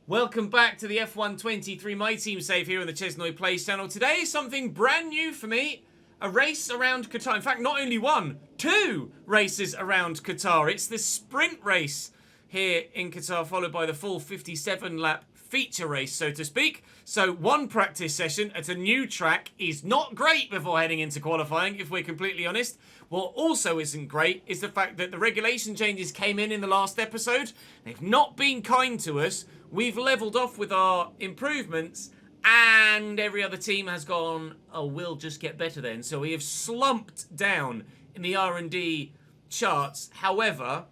Welcome back to the F123 My Team Save here on the ChesnoidPlays channel. Today is something brand new for me. A race around Qatar. In fact, not only one, two races around Qatar. It's the sprint race here in Qatar, followed by the full 57-lap feature race, so to speak. So one practice session at a new track is not great before heading into qualifying, if we're completely honest. What also isn't great is the fact that the regulation changes came in the last episode. They've not been kind to us. We've leveled off with our improvements, and every other team has gone, oh, we'll just get better then. So we have slumped down in the R&D charts. However,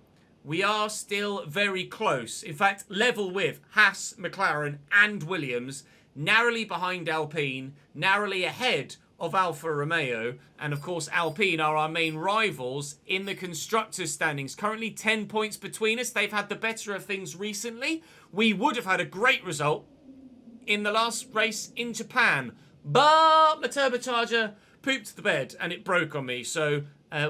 we are still very close. In fact, level with Haas, McLaren, and Williams, narrowly behind Alpine, narrowly ahead of Alfa Romeo, and of course Alpine are our main rivals in the constructors standings. Currently 10 points between us. They've had the better of things recently. We would have had a great result in the last race in Japan, but my turbocharger pooped the bed and it broke on me, so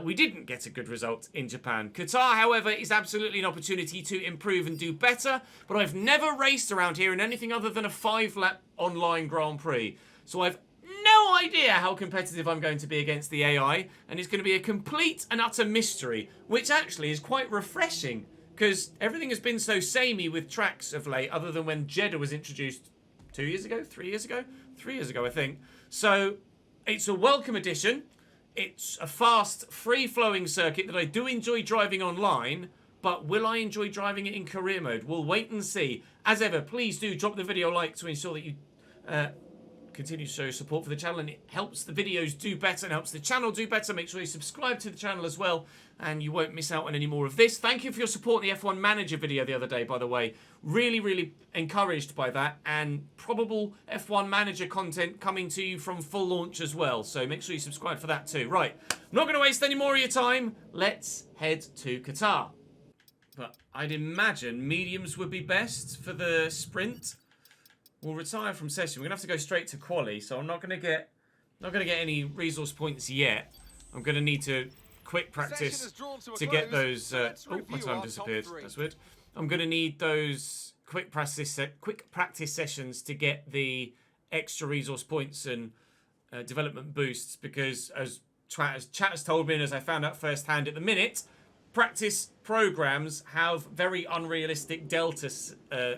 we didn't get a good result in Japan. Qatar, however, is absolutely an opportunity to improve and do better, but I've never raced around here in anything other than a 5-lap online Grand Prix, so I've no idea how competitive I'm going to be against the AI, and it's going to be a complete and utter mystery, which actually is quite refreshing, because everything has been so samey with tracks of late, other than when Jeddah was introduced 2 years ago, 3 years ago? 3 years ago, I think. So it's a welcome addition. It's a fast, free-flowing circuit that I do enjoy driving online, but will I enjoy driving it in career mode? We'll wait and see. As ever, please do drop the video a like to ensure that you continue to show support for the channel, and it helps the videos do better and helps the channel do better. Make sure you subscribe to the channel as well, and you won't miss out on any more of this. Thank you for your support in the F1 Manager video the other day, by the way. Really, really encouraged by that, and probable F1 Manager content coming to you from full launch as well, so make sure you subscribe for that too. Right, I'm not going to waste any more of your time. Let's head to Qatar. But I'd imagine mediums would be best for the sprint. We'll retire from session. We're gonna have to go straight to quali, so I'm not gonna get any resource points yet. I'm gonna need to quick practice to get those. Oh, my time disappeared. That's weird. I'm gonna need those quick practice sessions to get the extra resource points and development boosts, because as chat has told me, and as I found out firsthand at the minute, practice programs have very unrealistic delta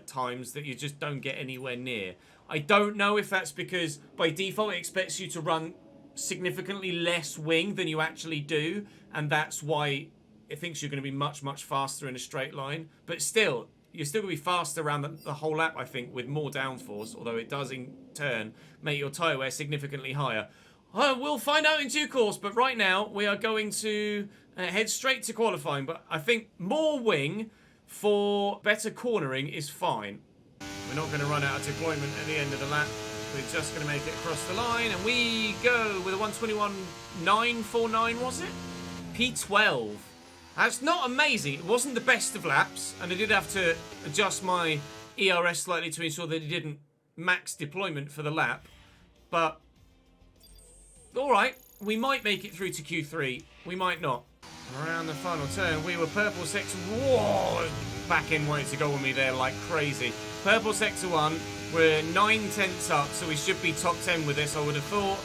times that you just don't get anywhere near. I don't know if that's because by default it expects you to run significantly less wing than you actually do, and that's why it thinks you're going to be much, much faster in a straight line. But still, you're still going to be faster around the whole lap, I think, with more downforce, although it does in turn make your tyre wear significantly higher. We'll find out in due course, but right now we are going to head straight to qualifying. But I think more wing for better cornering is fine. We're not going to run out of deployment at the end of the lap. We're just going to make it across the line, and we go with a 121.949, was it? P12. That's not amazing. It wasn't the best of laps, and I did have to adjust my ERS slightly to ensure that it didn't max deployment for the lap. But all right, we might make it through to Q3. We might not. Around the final turn, we were purple sector. Whoa! Back in wanted to go with me there like crazy. Purple sector 1. We're 9/10 up, so we should be top 10 with this, I would have thought.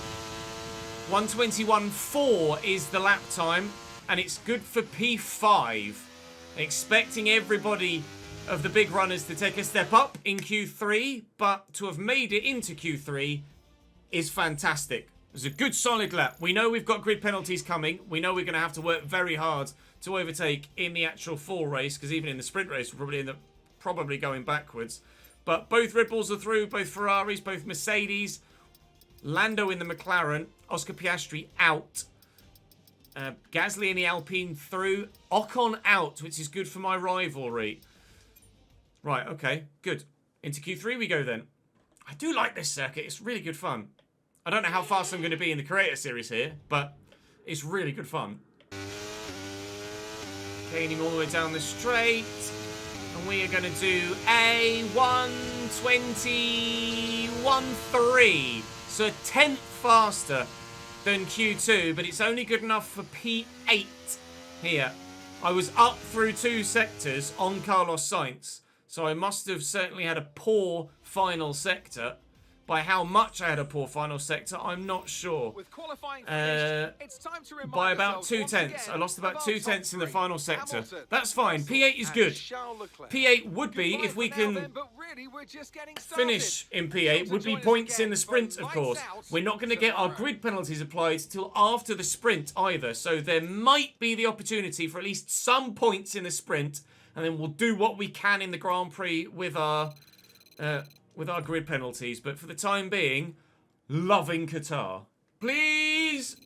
121.4 is the lap time, and it's good for P5. Expecting everybody of the big runners to take a step up in Q3, but to have made it into Q3 is fantastic. It was a good solid lap. We know we've got grid penalties coming. We know we're going to have to work very hard to overtake in the actual full race, because even in the sprint race, we're probably going backwards. But both Red Bulls are through, both Ferraris, both Mercedes. Lando in the McLaren, Oscar Piastri out. Gasly in the Alpine through. Ocon out, which is good for my rivalry. Right, okay, good. Into Q3 we go then. I do like this circuit. It's really good fun. I don't know how fast I'm going to be in the Creator Series here, but it's really good fun. Caning all the way down the straight. And we are going to do a 121.3. So a tenth faster than Q2, but it's only good enough for P8 here. I was up through 2 sectors on Carlos Sainz. So I must have certainly had a poor final sector. By how much I had a poor final sector, I'm not sure. With qualifying finished, it's time to remind by about ourselves once 2/10. again I lost about of our 2/10 in the top final three. sector. Hamilton, That's fine. Russell, P8 is and good. Charles Leclerc. P8 would be, Goodbye if we for can now then, but really, we're just getting started. finish in P8, would be points in the sprint, of course. We're not going to get our grid penalties applied till after the sprint either, so there might be the opportunity for at least some points in the sprint, and then we'll do what we can in the Grand Prix with our grid penalties. But for the time being, loving Qatar. Please!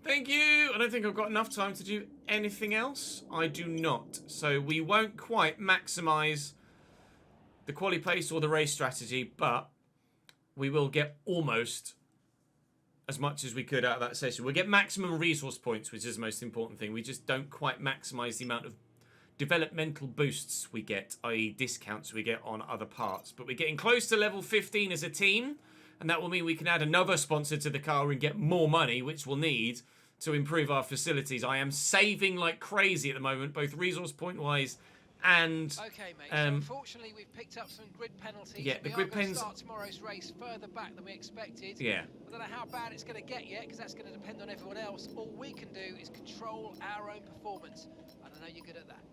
Thank you! I don't think I've got enough time to do anything else. I do not. So we won't quite maximise the quali pace or the race strategy, but we will get almost as much as we could out of that session. We'll get maximum resource points, which is the most important thing. We just don't quite maximise the amount of developmental boosts we get, i.e. discounts we get on other parts. But we're getting close to level 15 as a team, and that will mean we can add another sponsor to the car and get more money, which we'll need to improve our facilities. I am saving like crazy at the moment, both resource point wise and okay, mate. So unfortunately, we've picked up some grid penalties. Yeah, the grid pens start tomorrow's race further back than we expected. Yeah. I don't know how bad it's going to get yet, because that's going to depend on everyone else. All we can do is control our own performance, and I know you're good at that.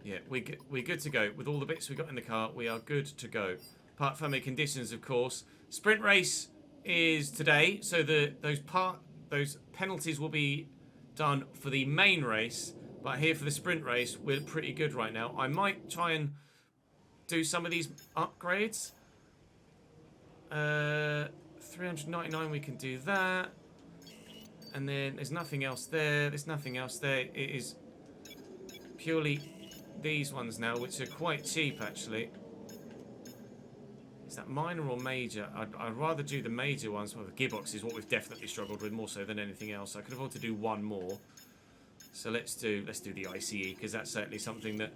Yeah, we're good to go. With all the bits we got in the car, we are good to go. Apart from the conditions, of course. Sprint race is today, so those penalties will be done for the main race. But here for the sprint race, we're pretty good right now. I might try and do some of these upgrades. 399, we can do that. And then there's nothing else there. There's nothing else there. It is purely these ones now, which are quite cheap, actually. Is that minor or major? I'd rather do the major ones. Well, the gearbox is what we've definitely struggled with more so than anything else. I could afford to do one more. So let's do the ICE, because that's certainly something that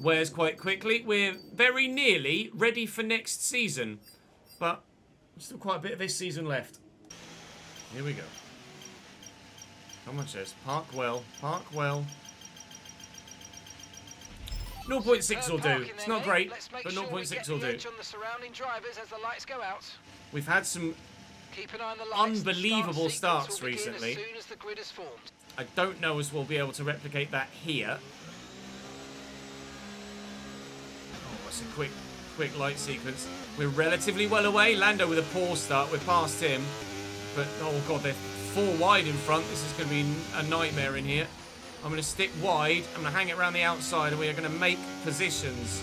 wears quite quickly. We're very nearly ready for next season, but still quite a bit of this season left. Here we go. Come on, Ches. Park well. Park well. 0.6 will do. It's not great, but 0.6 will do. We've had some unbelievable starts recently. I don't know as we'll be able to replicate that here. Oh, that's a quick light sequence. We're relatively well away. Lando with a poor start. We're past him. But, oh god, they're 4 wide in front. This is going to be a nightmare in here. I'm going to stick wide. I'm going to hang it around the outside, and we are going to make positions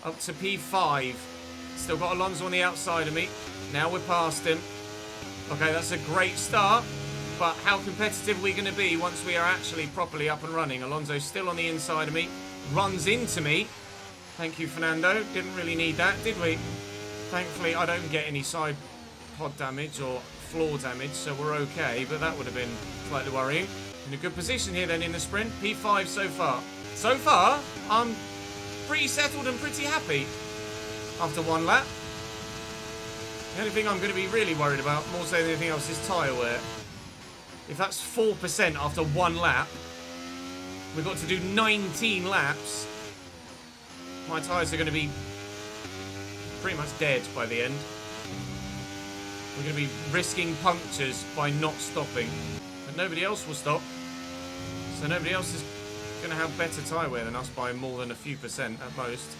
up to P5. Still got Alonso on the outside of me. Now we're past him. Okay, that's a great start. But how competitive are we going to be once we are actually properly up and running? Alonso's still on the inside of me. Runs into me. Thank you, Fernando. Didn't really need that, did we? Thankfully, I don't get any side pod damage or floor damage, so we're okay. But that would have been slightly worrying. In a good position here then in the sprint. P5 so far. So far, I'm pretty settled and pretty happy after one lap. The only thing I'm going to be really worried about, more so than anything else, is tyre wear. If that's 4% after one lap, we've got to do 19 laps. My tyres are going to be pretty much dead by the end. We're going to be risking punctures by not stopping. But nobody else will stop. So nobody else is going to have better tyre wear than us by more than a few percent at most.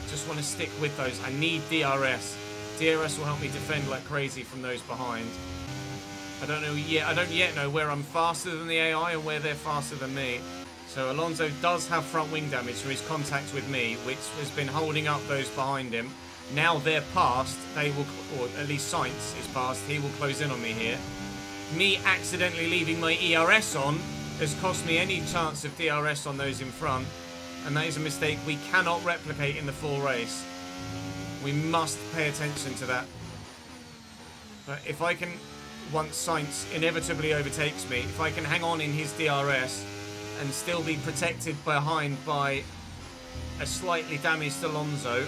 Just want to stick with those. I need DRS. DRS will help me defend like crazy from those behind. I don't yet know where I'm faster than the AI and where they're faster than me. So Alonso does have front wing damage from his contact with me, which has been holding up those behind him. Now they're past, they will, or at least Sainz is past, he will close in on me here. Me accidentally leaving my ERS on has cost me any chance of DRS on those in front, and that is a mistake we cannot replicate in the full race. We must pay attention to that. But if I can, once Sainz inevitably overtakes me, if I can hang on in his DRS and still be protected behind by a slightly damaged Alonso,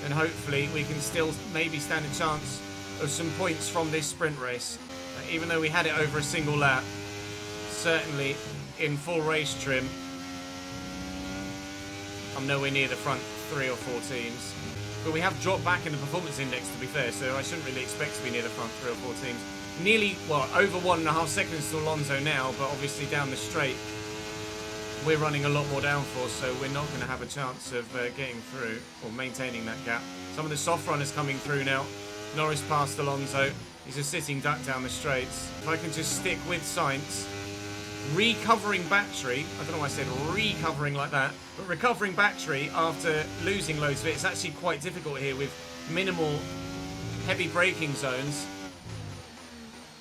then hopefully we can still maybe stand a chance of some points from this sprint race. Even though we had it over a single lap, certainly in full race trim, I'm nowhere near the front 3 or 4 teams. But we have dropped back in the performance index, to be fair, so I shouldn't really expect to be near the front 3 or 4 teams. Nearly, well, over 1.5 seconds to Alonso now, but obviously down the straight, we're running a lot more downforce, so we're not going to have a chance of getting through or maintaining that gap. Some of the soft runners coming through now. Norris past Alonso. He's a sitting duck down the straights. If I can just stick with Sainz, recovering battery. I don't know why I said recovering like that, but recovering battery after losing loads of it. It's actually quite difficult here with minimal heavy braking zones.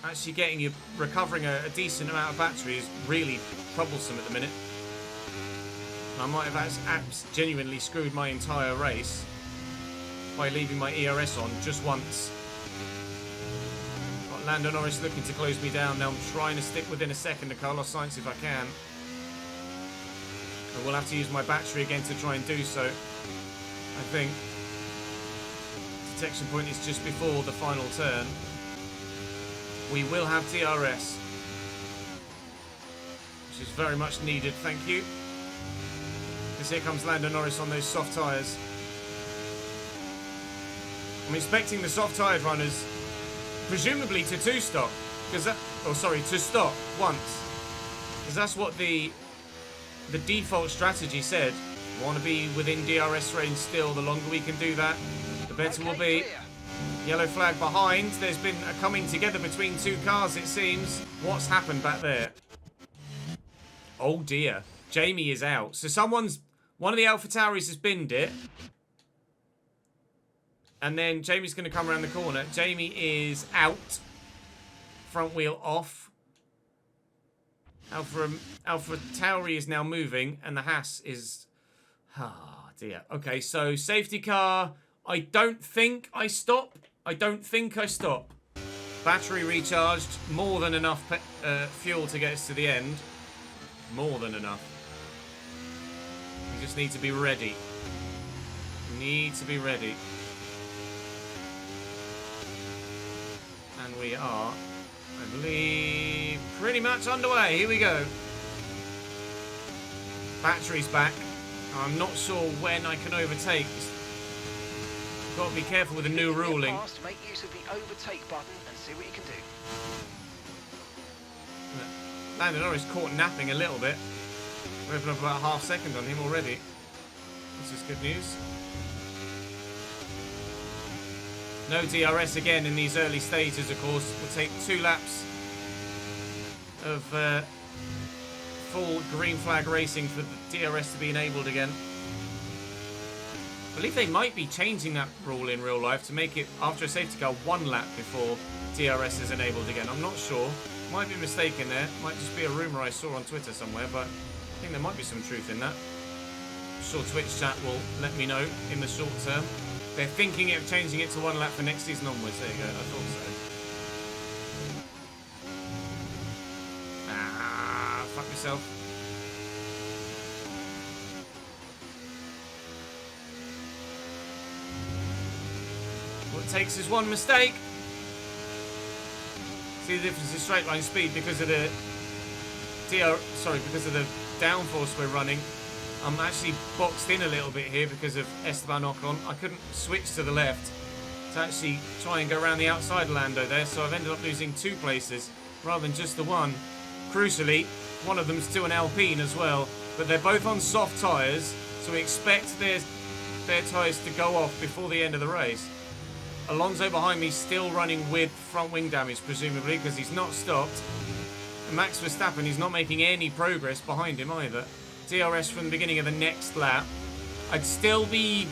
Actually getting you recovering a decent amount of battery is really troublesome at the minute. I might have genuinely screwed my entire race by leaving my ERS on just once. Got Lando Norris looking to close me down. Now I'm trying to stick within a second of Carlos Sainz if I can. I will have to use my battery again to try and do so. I think detection point is just before the final turn. We will have DRS, which is very much needed, thank you. Because here comes Lando Norris on those soft tyres. I'm expecting the soft tyred runners presumably to two-stop, because that, oh sorry, to stop once, because that's what the default strategy said. Want to be within DRS range still. The longer we can do that, the better we'll be. Clear. Yellow flag behind. There's been a coming together between 2 cars, it seems. What's happened back there? Oh dear. Jamie is out. So one of the AlphaTauris has binned it. And then Jamie's going to come around the corner. Jamie is out. Front wheel off. AlphaTauri is now moving. And the Haas is... Ah, dear. Okay, so safety car. I don't think I stop. Battery recharged. More than enough fuel to get us to the end. More than enough. We just need to be ready. And we are, I believe, pretty much underway. Here we go. Battery's back. I'm not sure when I can overtake. Got to be careful with the new ruling. Fast, make use of the overtake button and see what you can do. Lando Norris caught napping a little bit. We're open up about half second on him already. This is good news. No DRS again in these early stages, of course. We'll take 2 laps of full green flag racing for the DRS to be enabled again. I believe they might be changing that rule in real life to make it, after a safety car, 1 lap before DRS is enabled again. I'm not sure. Might be mistaken there. Might just be a rumour I saw on Twitter somewhere, but I think there might be some truth in that. I'm sure Twitch chat will let me know in the short term. They're thinking of changing it to 1 lap for next season onwards. There you go. I thought so. Ah, fuck myself. What it takes is 1 mistake. See the difference in straight line speed because of the because of the downforce we're running. I'm actually boxed in a little bit here because of Esteban Ocon. I couldn't switch to the left to actually try and go around the outside Lando there, so I've ended up losing 2 places rather than just the 1. Crucially, one of them's to an Alpine as well, but they're both on soft tyres, so we expect their tyres to go off before the end of the race. Alonso behind me still running with front wing damage, presumably, because he's not stopped. And Max Verstappen, he's not making any progress behind him either. DRS from the beginning of the next lap. I'd still be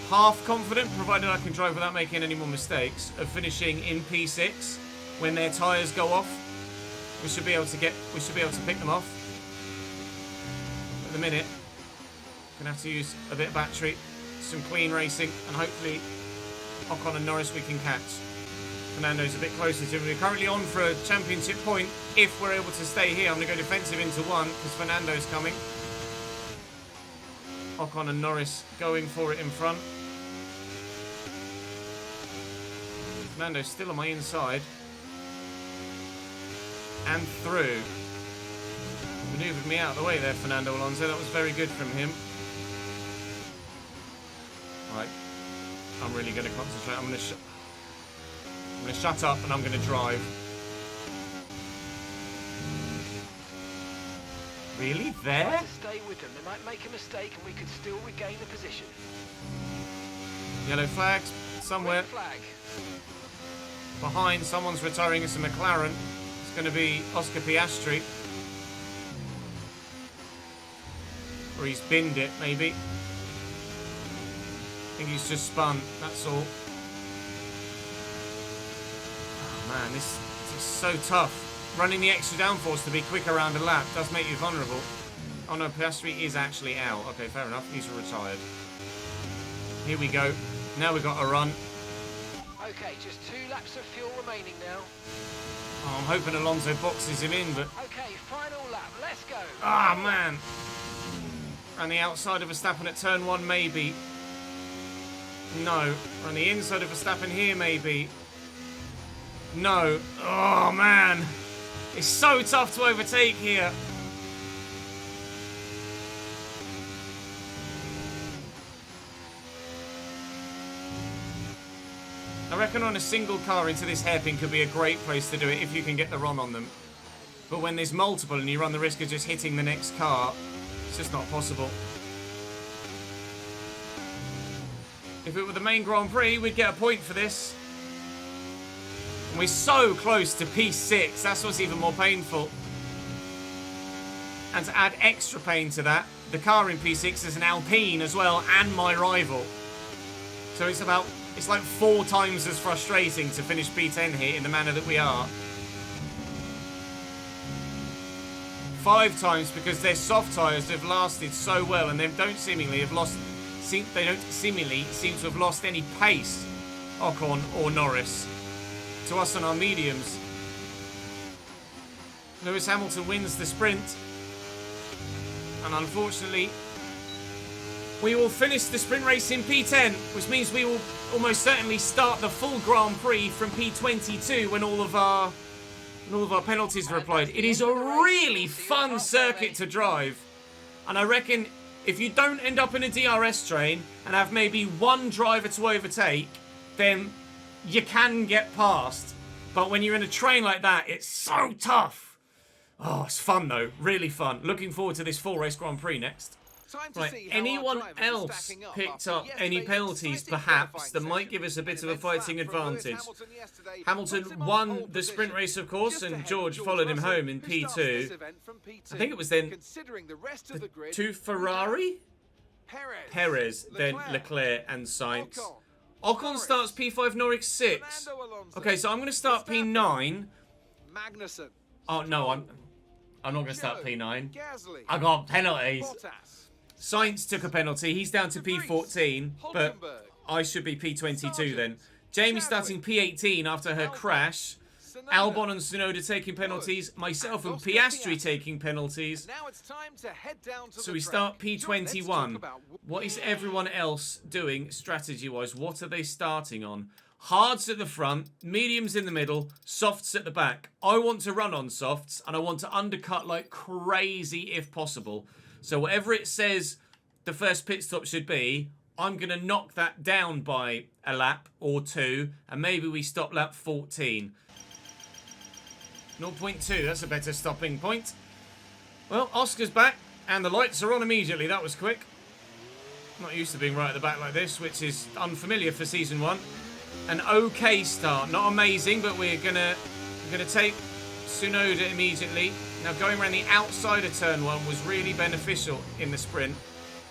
half confident, provided I can drive without making any more mistakes, of finishing in P6 when their tyres go off. We should be able to pick them off. At the minute, gonna have to use a bit of battery, some clean racing, and hopefully Ocon and Norris we can catch. Fernando's a bit closer to him. We're currently on for a championship point. If we're able to stay here, I'm going to go defensive into 1 because Fernando's coming. Ocon and Norris going for it in front. Fernando's still on my inside. And through. Manoeuvred me out of the way there, Fernando Alonso. That was very good from him. Right. I'm really going to concentrate. I'm going to shut up and I'm going to drive. Really? There? Stay with them. They might make a mistake and we could still regain the position. Yellow flags somewhere. Red flag. Behind, someone's retiring as a McLaren. It's going to be Oscar Piastri. Or he's binned it, maybe. I think he's just spun, that's all. Oh man, this is so tough. Running the extra downforce to be quick around a lap does make you vulnerable. Oh no, Piastri is actually out. Okay, fair enough, he's retired. Here we go. Now we've got a run. Okay, just 2 laps of fuel remaining now. Oh, I'm hoping Alonso boxes him in, but... Okay, final lap, let's go. Ah, man. And the outside of Verstappen at turn 1, maybe. No. On the inside of Verstappen here, maybe. No. Oh, man. It's so tough to overtake here. I reckon on a single car into this hairpin could be a great place to do it if you can get the run on them. But when there's multiple and you run the risk of just hitting the next car, it's just not possible. If it were the main Grand Prix, we'd get a point for this. And we're so close to P6, that's what's even more painful. And to add extra pain to that, the car in P6 is an Alpine as well, and my rival. So it's like 4 times as frustrating to finish P10 here in the manner that we are. 5 times because their soft tyres have lasted so well and they don't seemingly seem to have lost any pace, Ocon or Norris, to us on our mediums. Lewis Hamilton wins the sprint, and unfortunately we will finish the sprint race in P10, which means we will almost certainly start the full Grand Prix from P22 when all of our penalties are applied. It is a really fun circuit to drive, and I reckon if you don't end up in a DRS train and have maybe 1 driver to overtake, then you can get past. But when you're in a train like that, it's so tough. Oh, it's fun though, really fun. Looking forward to this full race Grand Prix next. Right, anyone else picked up any penalties, perhaps, that might give us a bit of a fighting advantage? Hamilton won the sprint race, of course, and George followed him home in P2. I think it was then to Ferrari? Perez, then Leclerc and Sainz. Ocon starts P5, Norris 6. Okay, so I'm going to start P9. Oh, no, I'm not going to start P9. I got penalties. Sainz took a penalty. He's down to P14, but I should be P22 then. Jamie starting P18 after her crash. Albon and Tsunoda taking penalties. Myself and Piastri taking penalties. So we start P21. What is everyone else doing strategy-wise? What are they starting on? Hards at the front, mediums in the middle, softs at the back. I want to run on softs, and I want to undercut like crazy if possible. So whatever it says the first pit stop should be, I'm going to knock that down by a lap or 2, and maybe we stop lap 14. 0.2, that's a better stopping point. Well, Oscar's back, and the lights are on immediately. That was quick. Not used to being right at the back like this, which is unfamiliar for Season 1. An okay start. Not amazing, but we're gonna take Tsunoda immediately. Now, going around the outside of turn 1 was really beneficial in the sprint.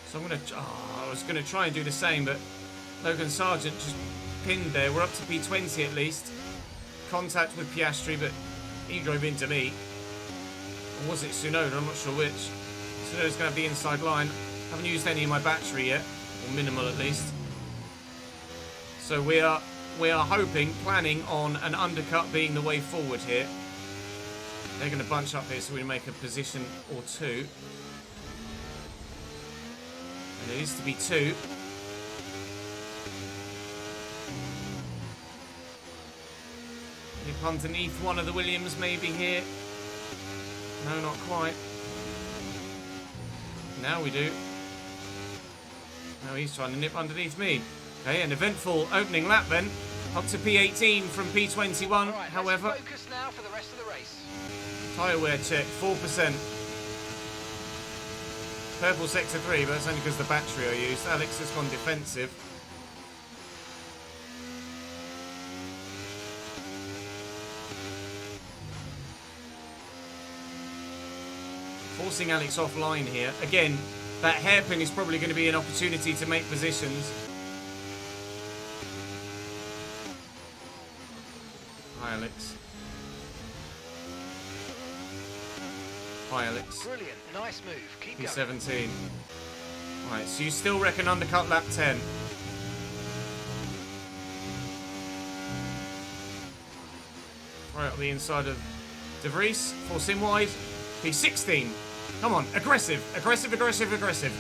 So I was going to try and do the same, but Logan Sargent just pinned there. We're up to P20 at least. Contact with Piastri, but he drove into me. Or was it Tsunoda? I'm not sure which. Tsunoda's going to have the inside line. Haven't used any of my battery yet, or minimal at least. So we are planning on an undercut being the way forward here. They're going to bunch up here, so we make a position or 2. And it is to be 2. Nip underneath one of the Williams maybe here. No, not quite. now we do. Now he's trying to nip underneath me. Okay, an eventful opening lap then. Up to P18 from P21. Right, however, let's focus now for the rest of the race. tyre wear check, 4%. Purple sector 3, but that's only because the battery I used. Alex has gone defensive. Forcing Alex offline here. Again, that hairpin is probably going to be an opportunity to make positions. Hi, Alex. Hi, Alex. Brilliant, nice move. Keep going. P17. Right, so you still reckon undercut lap 10? Right on the inside of De Vries. Force him wide. P16. Come on, aggressive, aggressive, aggressive, aggressive.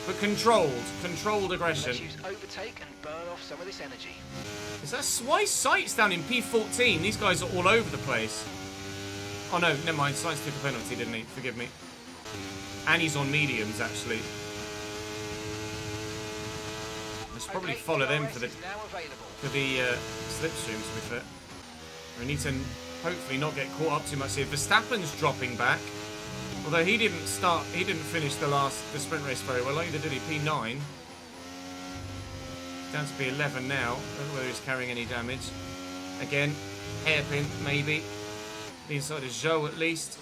But controlled aggression. Let's use overtake and burn off some of this energy. Is that why Sights down in P14? These guys are all over the place. Oh no, never mind. Sights took a penalty, didn't he? Forgive me. And he's on mediums, actually. I should probably follow them for the slipstream, to be fair. We need to hopefully not get caught up too much here. Verstappen's dropping back. Although he didn't finish the sprint race very well, either did he? P9. Down to P11 now. I don't know whether he's carrying any damage. Again, hairpin, maybe. The inside of Zhou at least.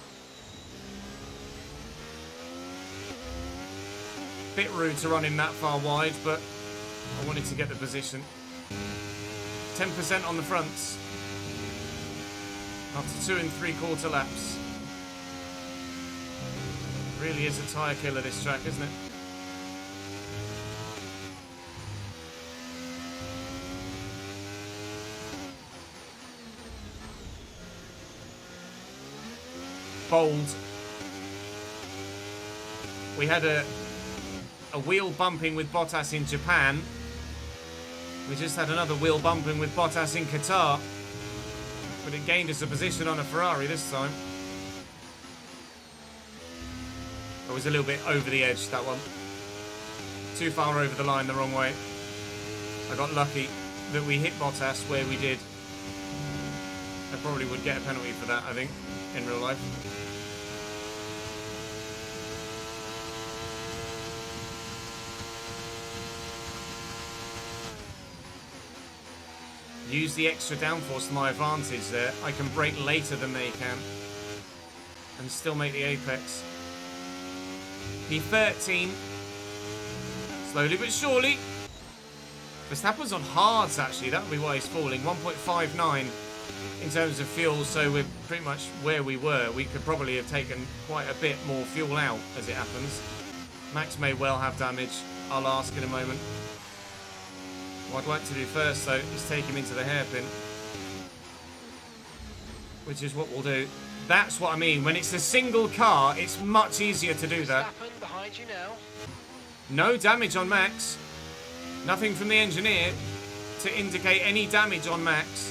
Bit rude to run him that far wide, but I wanted to get the position. 10% on the fronts. After 2 3/4 laps. Really is a tyre killer, this track, isn't it? Bold. We had a wheel bumping with Bottas in Japan. We just had another wheel bumping with Bottas in Qatar. But it gained us a position on a Ferrari this time. It was a little bit over the edge, that one. Too far over the line the wrong way. I got lucky that we hit Bottas where we did. I probably would get a penalty for that, I think, in real life. Use the extra downforce to my advantage there. I can brake later than they can. And still make the apex. P13. Slowly but surely. Verstappen's on hards, actually. That would be why he's falling. 1.59 in terms of fuel, so we're pretty much where we were. We could probably have taken quite a bit more fuel out, as it happens. Max may well have damage. I'll ask in a moment. What I'd like to do first, though, is take him into the hairpin. Which is what we'll do. That's what I mean. When it's a single car, it's much easier to do that. Verstappen behind you now. No damage on Max. Nothing from the engineer to indicate any damage on Max.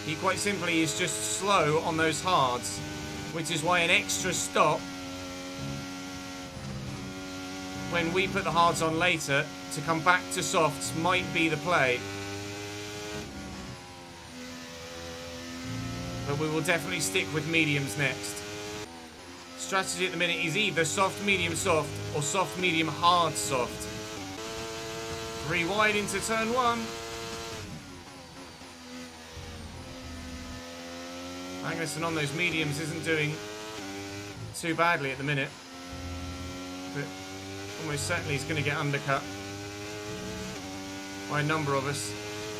He quite simply is just slow on those hards, which is why an extra stop when we put the hards on later to come back to softs might be the play. But we will definitely stick with mediums next. Strategy at the minute is either soft, medium, soft, or soft, medium, hard, soft. 3 wide into turn 1. Magnussen on those mediums isn't doing too badly at the minute. But almost certainly he's going to get undercut by a number of us.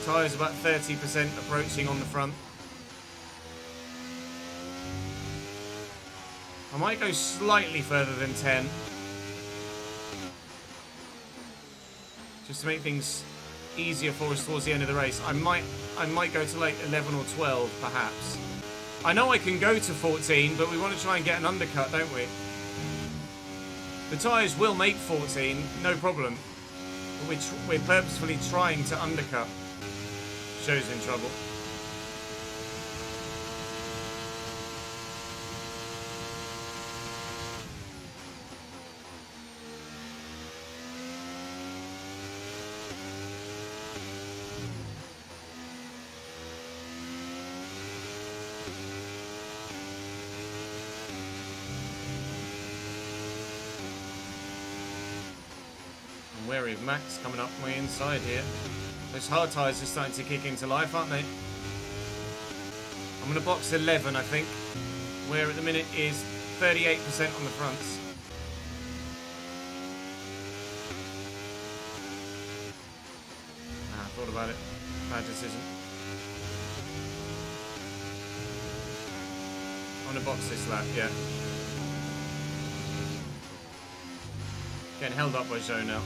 Tyres about 30% approaching on the front. I might go slightly further than 10. Just to make things easier for us towards the end of the race. I might go to like 11 or 12 perhaps. I know I can go to 14, but we want to try and get an undercut, don't we? The tyres will make 14, no problem. But we're purposefully trying to undercut. Show's in trouble. I'm wary of Max coming up my inside here. Those hard tyres are starting to kick into life, aren't they? I'm going to box 11, I think, where at the minute is 38% on the fronts. I thought about it. Bad decision. I'm going to box this lap, yeah. Getting held up by Joe now.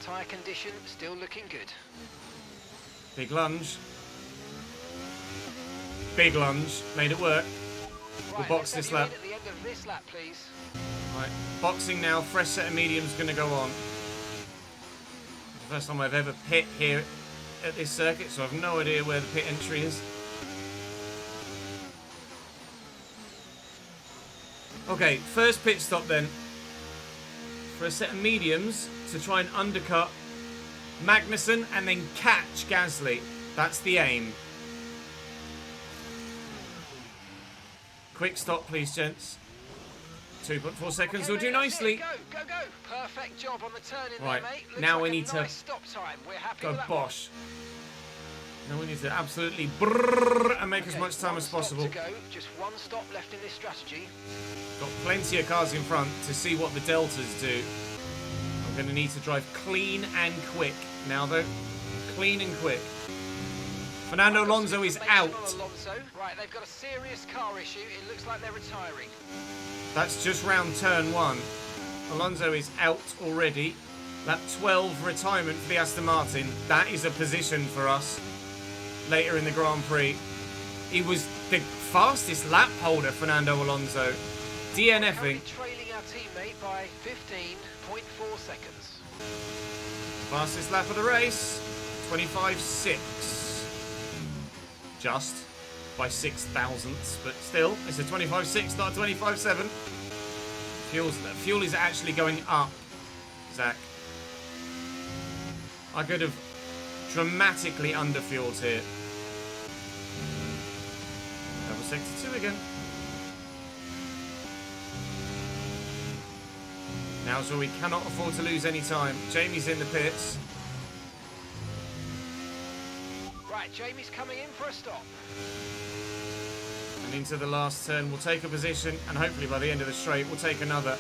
Tyre condition still looking good. Big lunge. Big lunge. Made it work. We'll Right, box let's this have you lap. in at the end of this lap, please. Right, boxing now. Fresh set of mediums going to go on. It's the first time I've ever pit here at this circuit, so I've no idea where the pit entry is. Okay, first pit stop then. For a set of mediums to try and undercut Magnussen and then catch Gasly. That's the aim. Quick stop, please, gents. 2.4 seconds Okay, will do mate, that's nicely. it. Go, go, go. Perfect job on the turn in Right, there, mate. Looks now like we a need to nice stop time. We're happy Go with that one. Bosch. Now we need to absolutely brrrr and make as Okay, much time one as stop possible. to go. Just one stop left in this strategy. Got plenty of cars in front to see what the deltas do. I'm going to need to drive clean and quick now, though. Clean and quick. Fernando Alonso is out. Alonso. Right, they've got a serious car issue. It looks like they're retiring. That's just round turn 1. Alonso is out already. Lap 12 retirement for the Aston Martin. That is a position for us later in the Grand Prix. He was the fastest lap holder, Fernando Alonso. DNFing. Currently trailing our teammate by 15.4 seconds. Fastest lap of the race. 25.6. Just by 6 thousandths, but still, it's a 25.6, not a 25.7. Fuel is actually going up, Zach. I could have dramatically underfueled here. Double sector 2 again. Now's where we cannot afford to lose any time. Jamie's in the pits. Right, Jamie's coming in for a stop. And into the last turn, we'll take a position, and hopefully by the end of the straight, we'll take another.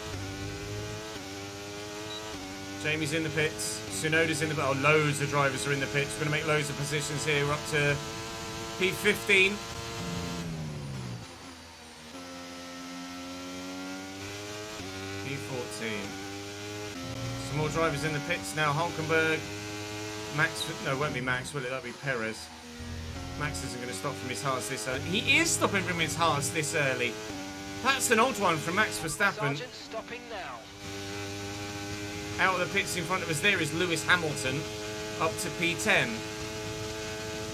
Jamie's in the pits. Tsunoda's in the... Oh, loads of drivers are in the pits. We're going to make loads of positions here. We're up to P15. P14. Some more drivers in the pits now. Hulkenberg. Max... No, it won't be Max, will it? That'll be Perez. Max isn't going to stop from his hards this early. He is stopping from his hards this early. That's an old one from Max Verstappen. Sergeant stopping now. Out of the pits in front of us there is Lewis Hamilton, up to P10.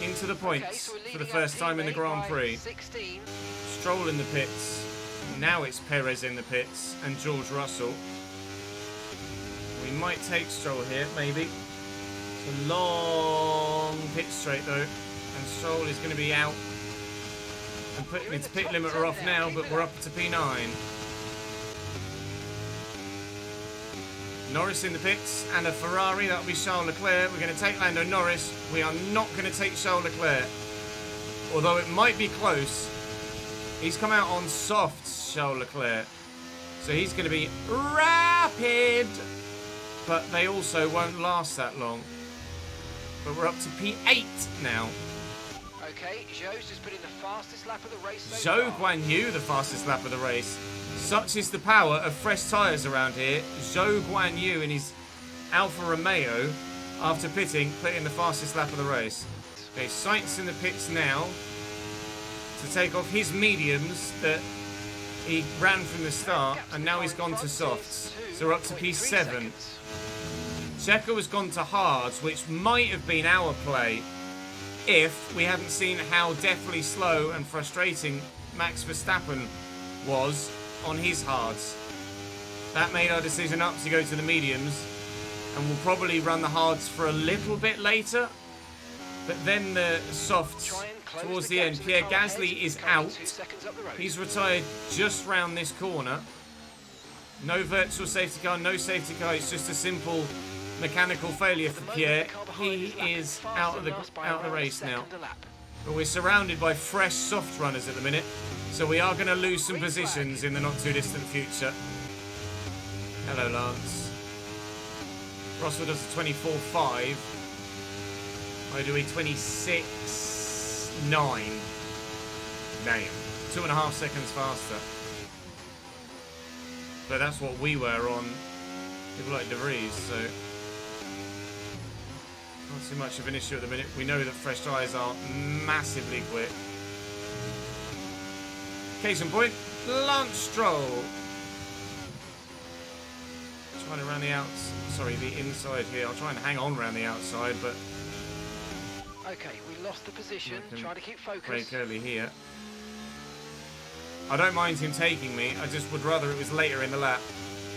Into the points Okay, so we're for the leading our first time in the teammate Grand by Prix. 16. Stroll in the pits. Now it's Perez in the pits and George Russell. We might take Stroll here, maybe. It's a long pit straight though, and Stroll is going to be out and putting its pit limiter off now, but we're up to P9. Norris in the pits and a Ferrari, that'll be Charles Leclerc. We're going to take Lando Norris. We are not going to take Charles Leclerc, although it might be close. He's come out on softs, Charles Leclerc, so he's going to be rapid, but they also won't last that long. But we're up to P8 now. Okay, Zhou's just put in the fastest lap of the race so Zhou far. Guan Yu, the fastest lap of the race. Such is the power of fresh tyres around here. Zhou Guan Yu in his Alfa Romeo, after pitting, put in the fastest lap of the race. Okay, Sainz in the pits now to take off his mediums that he ran from the start, and now he's gone to softs. So we're up to P7. Checo has gone to hards, which might have been our play if we hadn't seen how deathly slow and frustrating Max Verstappen was on his hards. That made our decision up to go to the mediums, and we'll probably run the hards for a little bit later, but then the softs towards the end. Pierre Gasly is out. He's retired just round this corner. No virtual safety car, no safety car. It's just a simple mechanical failure for Pierre. He is out of the race now. But we're surrounded by fresh soft runners at the minute, so we are going to lose some positions in the not too distant future. Hello, Lance. Russell does a 24.5. I do a 26.9. Damn. 2.5 seconds faster. But that's what we were on people like De Vries, so not too much of an issue at the minute. We know that fresh tyres are massively quick. Case in point, Lance Stroll. Trying to round the the inside here. I'll try and hang on around the outside, but okay, we lost the position. Try to keep focus. Break early here. I don't mind him taking me. I just would rather it was later in the lap,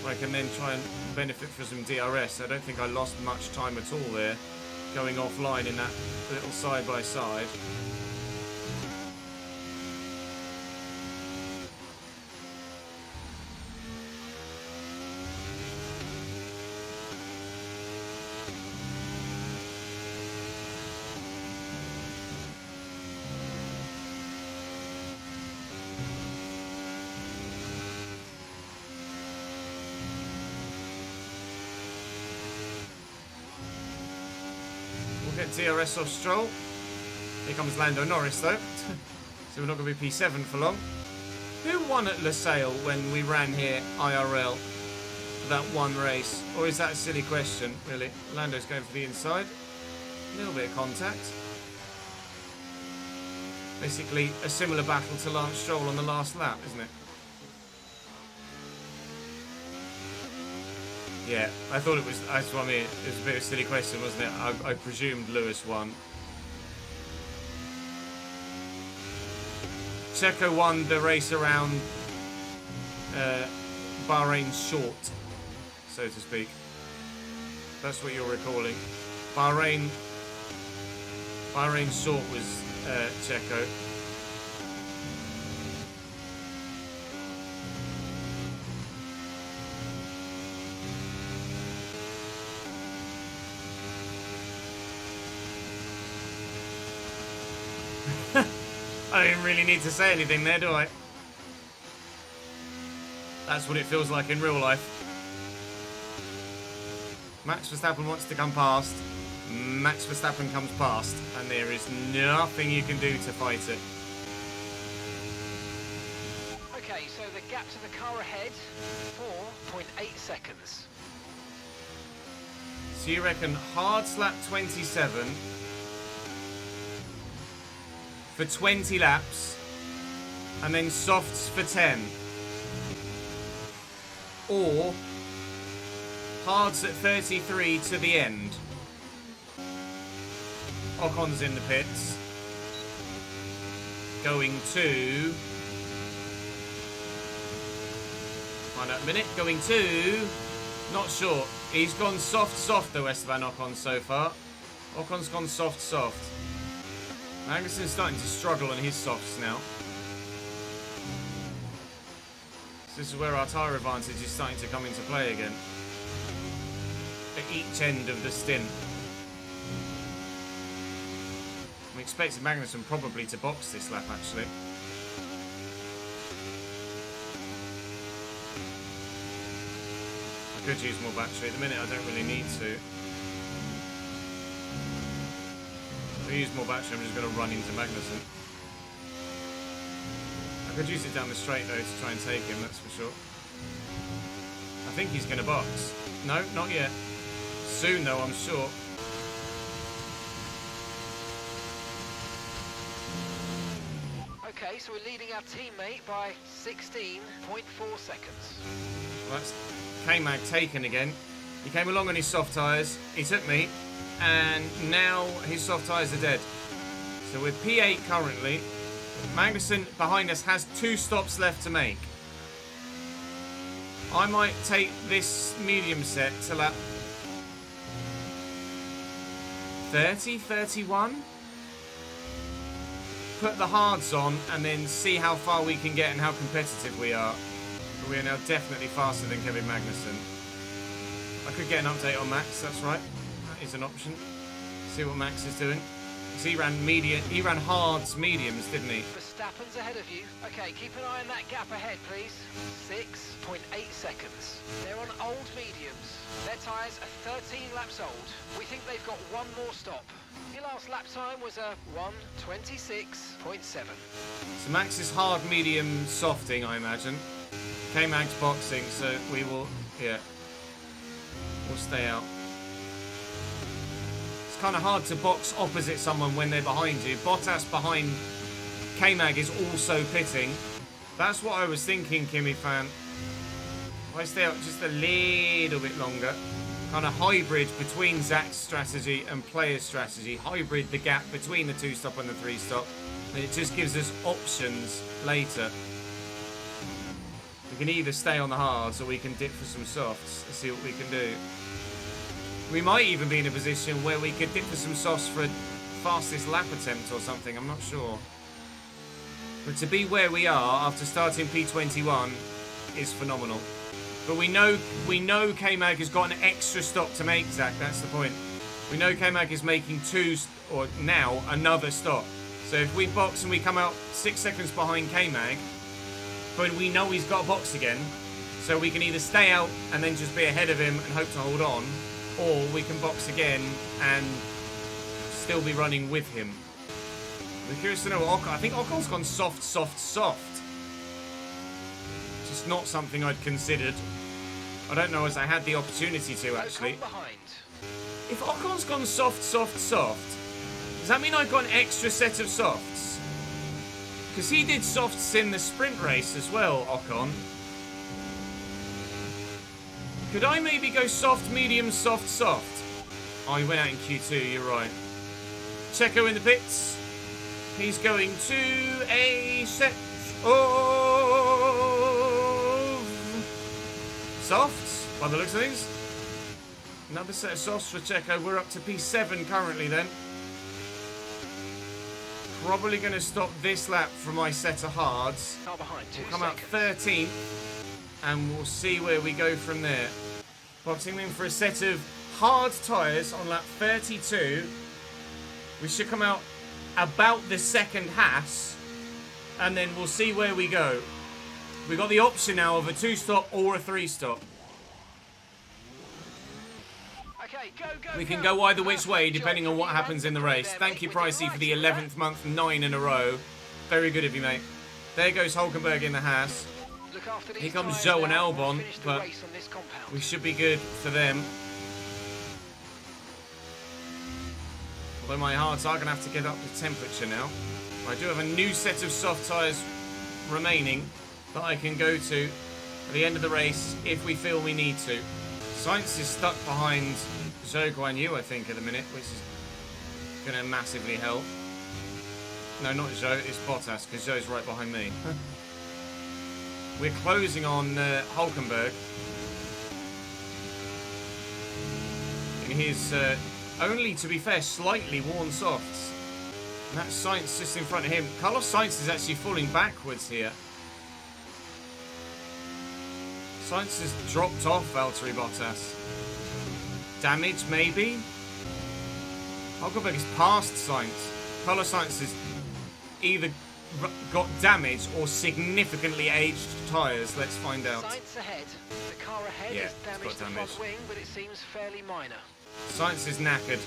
where I can then try and benefit from some DRS. I don't think I lost much time at all there, going offline in that little side by side. Get DRS off Stroll. Here comes Lando Norris though. So we're not going to be P7 for long. Who won at Losail when we ran here IRL? That one race? Or is that a silly question, really? Lando's going for the inside. A little bit of contact. Basically a similar battle to Lance Stroll on the last lap, isn't it? Yeah, I thought it was, that's what I mean, it was a bit of a silly question, wasn't it? I presumed Lewis won. Checo won the race around Bahrain short, so to speak. That's what you're recalling. Bahrain short was Checo. I didn't really need to say anything there, do I? That's what it feels like in real life. Max Verstappen wants to come past. Max Verstappen comes past, and there is nothing you can do to fight it. Okay, so the gap to the car ahead, 4.8 seconds. So you reckon hard slap 27 for 20 laps, and then softs for 10, or hards at 33 to the end. Ocon's in the pits, going to, find out in a minute, going to, not sure. He's gone soft though, Esteban Ocon so far. Ocon's gone soft. Magnussen's starting to struggle on his softs now. So this is where our tyre advantage is starting to come into play again. At each end of the stint. I'm expecting Magnussen probably to box this lap actually. I could use more battery. At the minute I don't really need to. If I use more battery, I'm just going to run into Magnussen. I could use it down the straight though to try and take him, that's for sure. I think he's going to box. No, not yet. Soon though, I'm sure. Okay, so we're leading our teammate by 16.4 seconds. Well, that's K-Mag taken again. He came along on his soft tyres, he took me, and now his soft tyres are dead. So we're P8 currently. Magnussen behind us has 2 stops left to make. I might take this medium set to lap 30, 31. Put the hards on and then see how far we can get and how competitive we are. But we are now definitely faster than Kevin Magnussen. I could get an update on Max, that's right. That is an option. See what Max is doing. Because he ran hards mediums, didn't he? Verstappen's ahead of you. Okay, keep an eye on that gap ahead, please. 6.8 seconds. They're on old mediums. Their tyres are 13 laps old. We think they've got one more stop. Your last lap time was a 1:26.7. So Max is hard, medium, softing, I imagine. K-Mag's boxing, so we will, yeah. We'll stay out. It's kind of hard to box opposite someone when they're behind you. Bottas behind K-Mag is also pitting. That's what I was thinking, Kimi fan. If I stay out just a little bit longer, kind of hybrid between Zach's strategy and player's strategy. Hybrid the gap between the 2-stop and the 3-stop. And it just gives us options later. We can either stay on the hards or we can dip for some softs and see what we can do. We might even be in a position where we could dip for some softs for a fastest lap attempt or something, I'm not sure. But to be where we are after starting P21 is phenomenal. But we know K-Mag has got an extra stop to make, Zach, that's the point. We know K-Mag is making or now another stop. So if we box and we come out 6 seconds behind K-Mag, but we know he's got a box again, so we can either stay out and then just be ahead of him and hope to hold on, or we can box again and still be running with him. We're curious to know what Ocon... I think Ocon's gone soft, soft, soft. Just not something I'd considered. I don't know as I had the opportunity to, actually. If Ocon's gone soft, soft, soft, does that mean I've got an extra set of softs? Because he did softs in the sprint race as well, Ocon. Could I maybe go soft, medium, soft, soft? Oh, he went out in Q2, you're right. Checo in the pits. He's going to a set of softs, by the looks of things. Another set of softs for Checo. We're up to P7 currently then. Probably going to stop this lap for my set of hards. We'll come out 13th and we'll see where we go from there. Boxing in for a set of hard tyres on lap 32. We should come out about the second Haas and then we'll see where we go. We've got the option now of a 2-stop or a 3-stop. Okay, go, we can go either which way depending on what happens in the race. Thank you, Pricey, for the 11th month, 9 in a row. Very good of you, mate. There goes Hulkenberg in the Haas. Here comes Joe and Albon, but we should be good for them. Although my hards are going to have to get up to temperature now. I do have a new set of soft tyres remaining that I can go to at the end of the race if we feel we need to. Sainz is stuck behind Zhou Guan Yu, I think, at the minute, which is going to massively help. No, not Zhou, it's Bottas, because Zhou's right behind me. We're closing on Hulkenberg. In his, only, to be fair, slightly worn softs. And that's Sainz just in front of him. Carlos Sainz is actually falling backwards here. Sainz has dropped off Valtteri Bottas. Damage, maybe? Hulkenberg is past Sainz. Carlos Sainz has either got damage or significantly aged tyres. Let's find out. Sainz ahead. The car ahead is damaged the front wing, but it seems fairly minor. Sainz is knackered.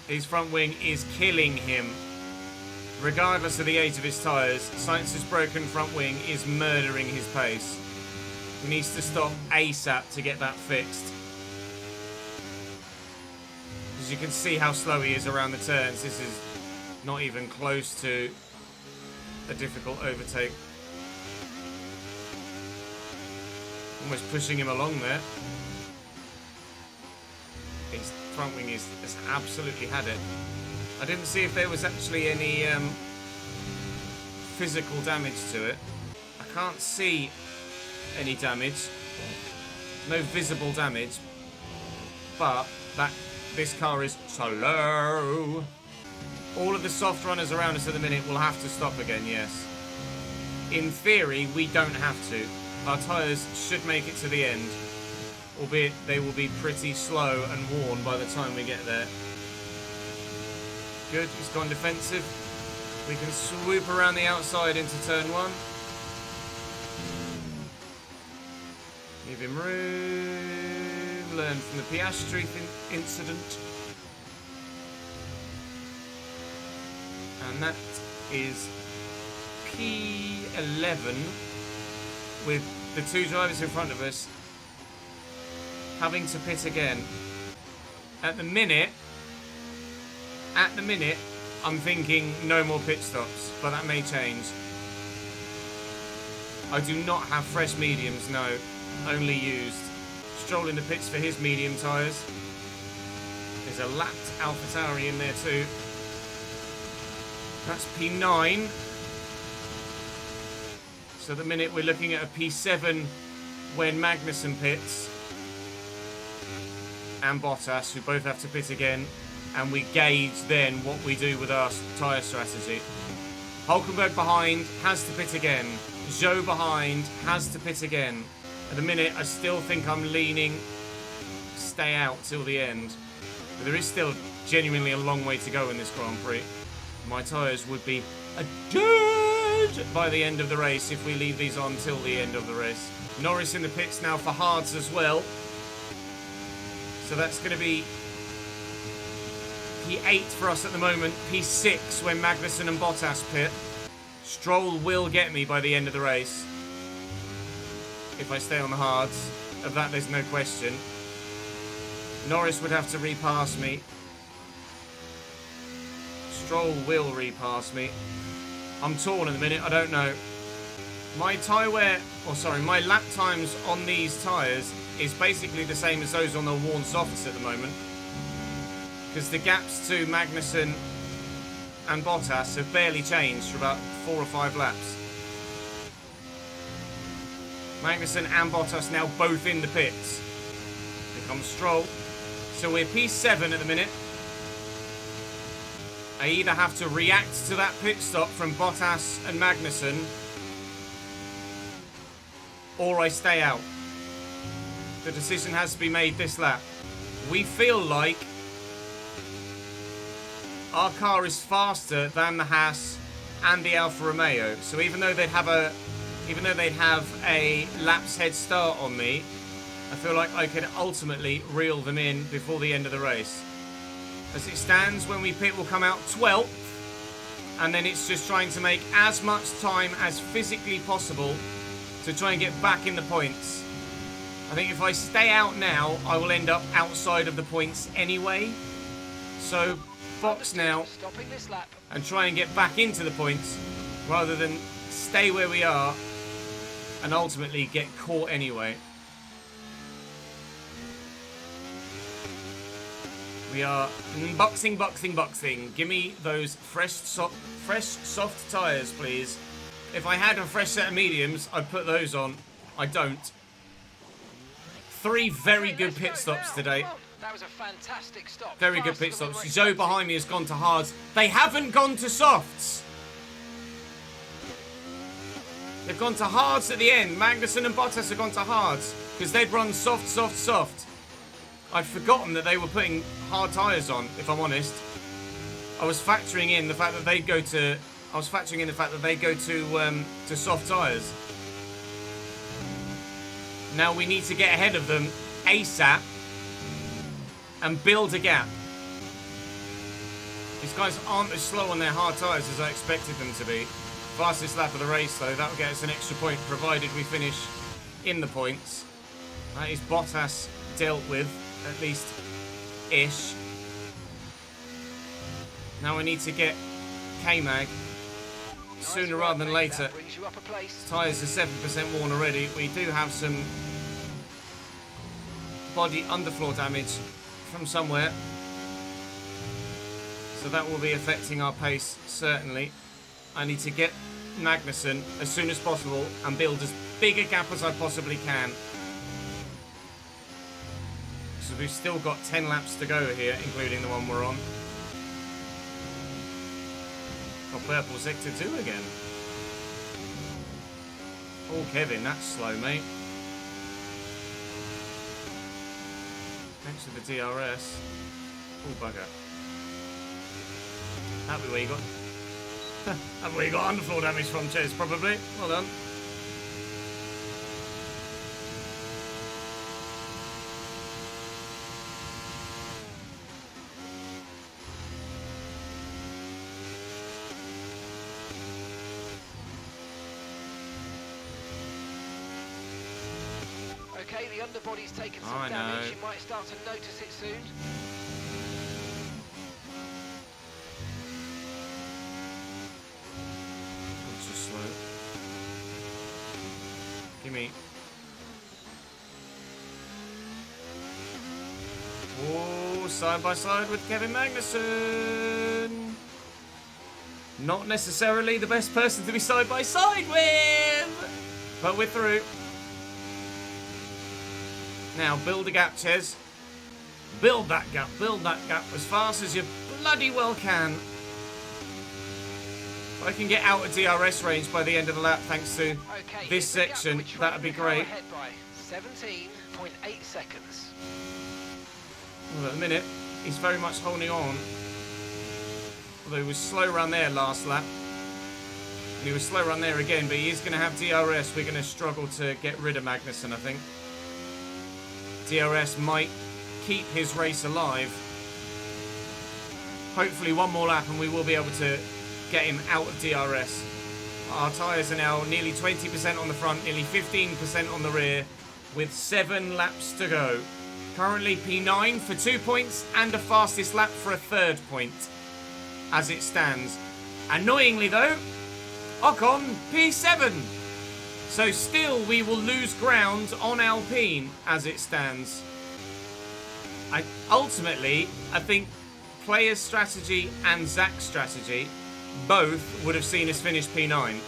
His front wing is killing him. Regardless of the age of his tyres, Sainz's broken front wing is murdering his pace. He needs to stop ASAP to get that fixed. As you can see how slow he is around the turns, this is not even close to a difficult overtake. Almost pushing him along there. His front wing has absolutely had it. I didn't see if there was actually any physical damage to it. I can't see any damage. No visible damage. But this car is slow. All of the soft runners around us at the minute will have to stop again, yes. In theory, we don't have to. Our tyres should make it to the end, albeit they will be pretty slow and worn by the time we get there. Good, he's gone defensive. We can swoop around the outside into turn 1. Give him room. Learn from the Piastri incident. And that is P11 with the 2 drivers in front of us having to pit again. At the minute, I'm thinking no more pit stops, but that may change. I do not have fresh mediums, no, only used. Stroll in the pits for his medium tyres. There's a lapped AlphaTauri in there too. That's P9. So at the minute we're looking at a P7 when Magnussen pits. And Bottas, who both have to pit again. And we gauge then what we do with our tyre strategy. Hulkenberg behind, has to pit again. Zhou behind, has to pit again. At the minute, I still think I'm leaning stay out till the end. But there is still genuinely a long way to go in this Grand Prix. My tyres would be dead by the end of the race if we leave these on till the end of the race. Norris in the pits now for hards as well. So that's going to be P8 for us at the moment. P6 when Magnussen and Bottas pit. Stroll will get me by the end of the race. If I stay on the hards. Of that there's no question. Norris would have to repass me. Stroll will repass me. I'm torn in the minute, I don't know. My my lap times on these tyres is basically the same as those on the worn softs at the moment. Because the gaps to Magnussen and Bottas have barely changed for about 4 or 5 laps. Magnussen and Bottas now both in the pits. Here comes Stroll. So we're P7 at the minute. I either have to react to that pit stop from Bottas and Magnussen, or I stay out. The decision has to be made this lap. We feel like our car is faster than the Haas and the Alfa Romeo. So even though they'd have a lap's head start on me, I feel like I could ultimately reel them in before the end of the race. As it stands, when we pit, we'll come out 12th, and then it's just trying to make as much time as physically possible to try and get back in the points. I think if I stay out now, I will end up outside of the points anyway. So box now and try and get back into the points rather than stay where we are and ultimately get caught anyway. We are boxing. Give me those fresh soft tyres, please. If I had a fresh set of mediums, I'd put those on. I don't. 3 very good pit stops today. That was a fantastic stop. Very good pit stops. Zhou behind me has gone to hards. They haven't gone to softs. They've gone to hards at the end. Magnussen and Bottas have gone to hards because they'd run soft. I'd forgotten that they were putting hard tyres on, if I'm honest. I was factoring in the fact that they go to soft tyres. Now we need to get ahead of them ASAP and build a gap. These guys aren't as slow on their hard tyres as I expected them to be. Fastest lap of the race, though, that will get us an extra point provided we finish in the points. That is Bottas dealt with, at least ish. Now we need to get K-Mag sooner rather than later. Tyres are 7% worn already. We do have some body underfloor damage from somewhere, so that will be affecting our pace certainly. I need to get Magnussen as soon as possible and build as big a gap as I possibly can. So we've still got 10 laps to go here, including the one we're on. Got purple sector 2 again. Poor Kevin, that's slow, mate. Thanks for the DRS. Oh, bugger. That'll be where you got... That'll be where you got underfloor damage from, Ches, probably. Well done. Okay, the underbody's taken some I damage. know. You might start to notice it soon. It's just slow. Gimme. Oh, side by side with Kevin Magnussen. Not necessarily the best person to be side by side with, but we're through. Now, build a gap, Ches. Build that gap as fast as you bloody well can. If I can get out of DRS range by the end of the lap, thanks to Okay, this section, that'd be great. Ahead by 17.8 seconds. Well, at the minute, he's very much holding on. Although he was slow around there last lap. And he was slow around there again, but he is going to have DRS. We're going to struggle to get rid of Magnussen, I think. DRS might keep his race alive. Hopefully one more lap and we will be able to get him out of DRS. Our tyres are now nearly 20% on the front, nearly 15% on the rear, with 7 laps to go. Currently P9 for 2 points and a fastest lap for a 3rd point, as it stands. Annoyingly though, Ocon P7. So still, we will lose ground on Alpine as it stands. Ultimately, I think players' strategy and Zach's strategy both would have seen us finish P9.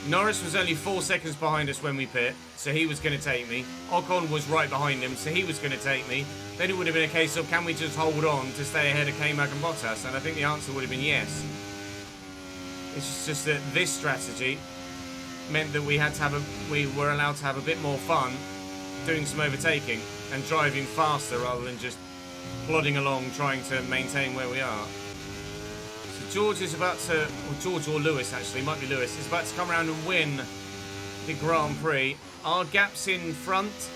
Norris was only 4 seconds behind us when we pit, so he was going to take me. Ocon was right behind him, so he was going to take me. Then it would have been a case of, can we just hold on to stay ahead of K-Mag and Bottas? And I think the answer would have been yes. It's just that this strategy meant that we were allowed to have a bit more fun doing some overtaking and driving faster rather than just plodding along trying to maintain where we are. So George is about to, or George or Lewis actually, might be Lewis, is about to come around and win the Grand Prix. Our gaps in front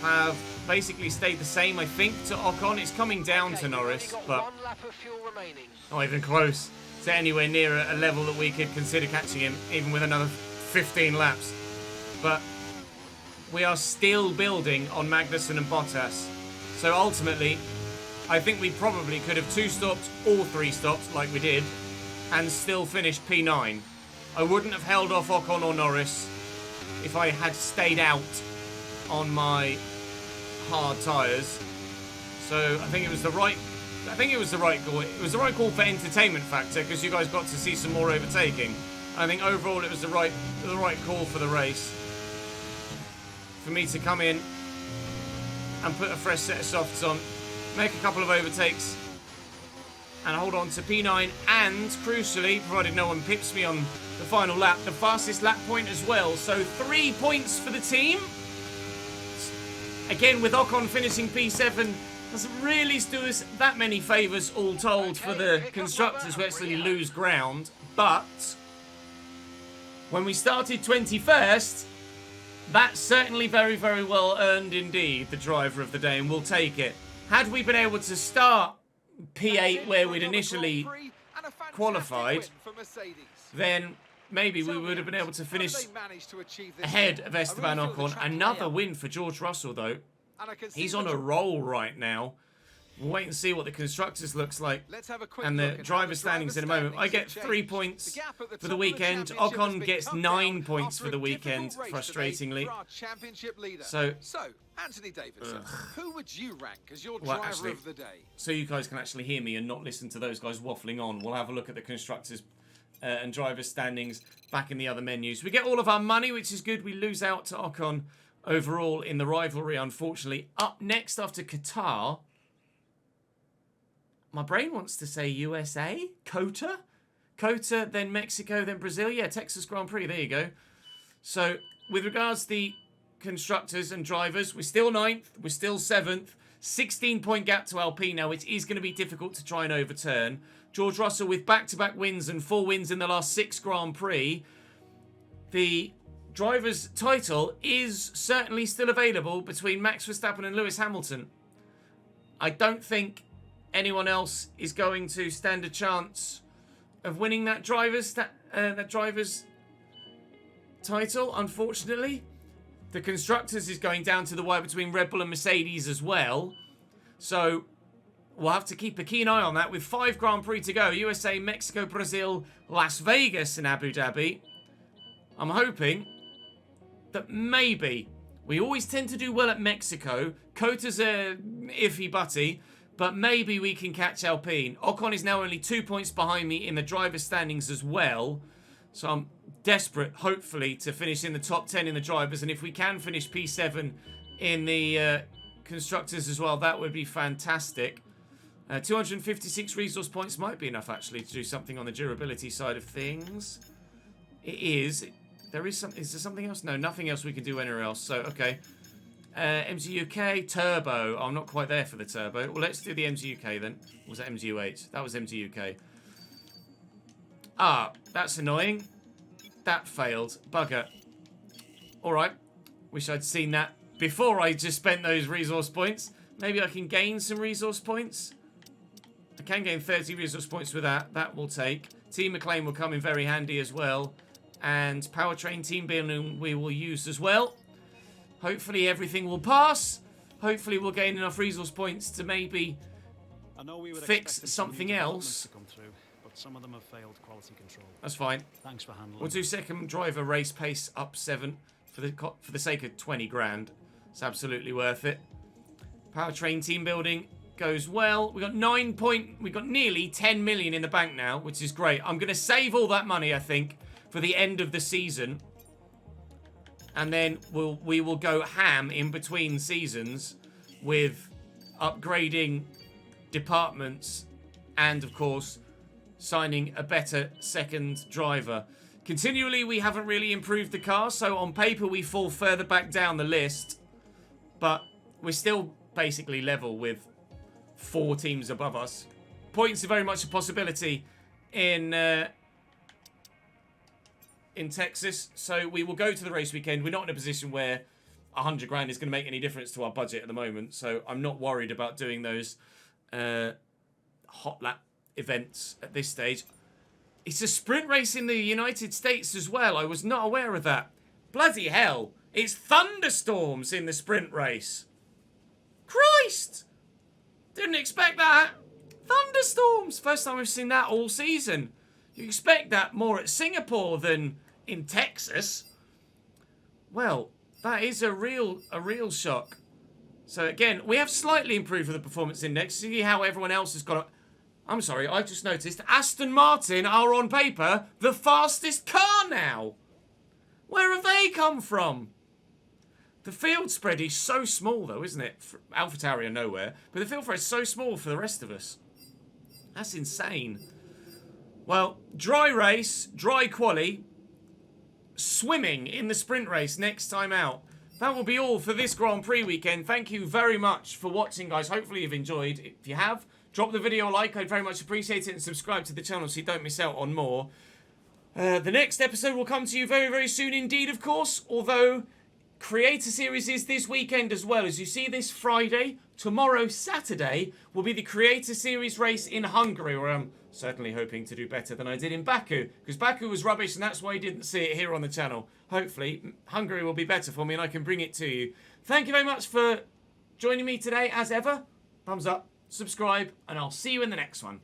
have basically stayed the same, I think, to Ocon. It's coming down to Norris, but one lap of fuel remaining. not even close to anywhere near a level that we could consider catching him, even with another 15 laps. But we are still building on Magnussen and Bottas. So ultimately, I think we probably could have 2-stopped or 3-stopped like we did and still finished P9. I wouldn't have held off Ocon or Norris if I had stayed out on my hard tyres. So I think it was the right call. It was the right call for entertainment factor because you guys got to see some more overtaking. I think overall it was the right call for the race. For me to come in and put a fresh set of softs on, make a couple of overtakes, and hold on to P9, and crucially, provided no one pips me on the final lap, the fastest lap point as well. So 3 points for the team. Again, with Ocon finishing P7, doesn't really do us that many favours all told for the constructors. We actually lose ground, but when we started 21st, that's certainly very, very well earned indeed, the driver of the day, and we'll take it. Had we been able to start P8 where we'd initially qualified, then maybe we would have been able to finish ahead of Esteban Ocon. Another win for George Russell, though. He's on a roll right now. We'll wait and see what the constructors looks like and the driver standings in a moment. I get 3 points for the weekend. Ocon gets 9 points for the weekend, frustratingly. So, Anthony Davidson, who would you rank as your driver of the day? So you guys can actually hear me and not listen to those guys waffling on. We'll have a look at the constructors and driver standings back in the other menus. We get all of our money, which is good. We lose out to Ocon overall in the rivalry, unfortunately. Up next after Qatar, my brain wants to say USA? Qatar? Qatar, then Mexico, then Brazil. Yeah, Texas Grand Prix. There you go. So, with regards to the constructors and drivers, we're still 9th. We're still 7th. 16-point gap to Alpine now, which is going to be difficult to try and overturn. George Russell with back-to-back wins and 4 wins in the last 6 Grand Prix. The driver's title is certainly still available between Max Verstappen and Lewis Hamilton. I don't think anyone else is going to stand a chance of winning that driver's title, unfortunately. The constructors is going down to the wire between Red Bull and Mercedes as well. So we'll have to keep a keen eye on that with 5 Grand Prix to go. USA, Mexico, Brazil, Las Vegas and Abu Dhabi. I'm hoping that maybe, we always tend to do well at Mexico. Kota's a iffy butty, but maybe we can catch Alpine. Ocon is now only 2 points behind me in the driver's standings as well. So I'm desperate, hopefully, to finish in the top 10 in the drivers. And if we can finish P7 in the constructors as well, that would be fantastic. 256 resource points might be enough, actually, to do something on the durability side of things. It is. There is some. Is there something else? No, nothing else we can do anywhere else. So, okay. MGUK, Turbo. Oh, I'm not quite there for the Turbo. Well, let's do the MGUK then. Or was that MGU8? That was MGUK. Ah, that's annoying. That failed. Bugger. Alright. Wish I'd seen that before I just spent those resource points. Maybe I can gain some resource points. I can gain 30 resource points with that. That will take. Team McLean will come in very handy as well. And powertrain team building we will use as well. Hopefully everything will pass. Hopefully we'll gain enough resource points to maybe fix something else. But some of them have failed quality control. That's fine. Thanks for handling. We'll do second driver race pace up 7 for the sake of 20 grand. It's absolutely worth it. Powertrain team building goes well. We got we got nearly 10 million in the bank now, which is great. I'm going to save all that money, I think, for the end of the season. And then we will go ham in between seasons with upgrading departments and, of course, signing a better second driver. Continually, we haven't really improved the car, so on paper we fall further back down the list. But we're still basically level with 4 teams above us. Points are very much a possibility in Texas, so we will go to the race weekend. We're not in a position where 100 grand is going to make any difference to our budget at the moment, so I'm not worried about doing those hot lap events at this stage. It's a sprint race in the United States as well. I was not aware of that. Bloody hell. It's thunderstorms in the sprint race. Christ! Didn't expect that. Thunderstorms. First time we've seen that all season. You expect that more at Singapore than in Texas. Well, that is a real shock. So again, we have slightly improved for the performance index. See how everyone else has got. I'm sorry, I just noticed Aston Martin are on paper the fastest car now. Where have they come from? The field spread is so small though, isn't it? AlphaTauri are nowhere, but the field spread is so small for the rest of us. That's insane. Well, dry race, dry quali, swimming in the sprint race next time out. That will be all for this Grand Prix weekend. Thank you very much for watching, guys. Hopefully you've enjoyed. If you have, drop the video a like. I'd very much appreciate it. And subscribe to the channel so you don't miss out on more. The next episode will come to you very, very soon indeed, of course. Although, Creator Series is this weekend as well. As you see this Friday, tomorrow, Saturday, will be the Creator Series race in Hungary, where I'm certainly hoping to do better than I did in Baku. Because Baku was rubbish and that's why you didn't see it here on the channel. Hopefully, Hungary will be better for me and I can bring it to you. Thank you very much for joining me today, as ever. Thumbs up, subscribe, and I'll see you in the next one.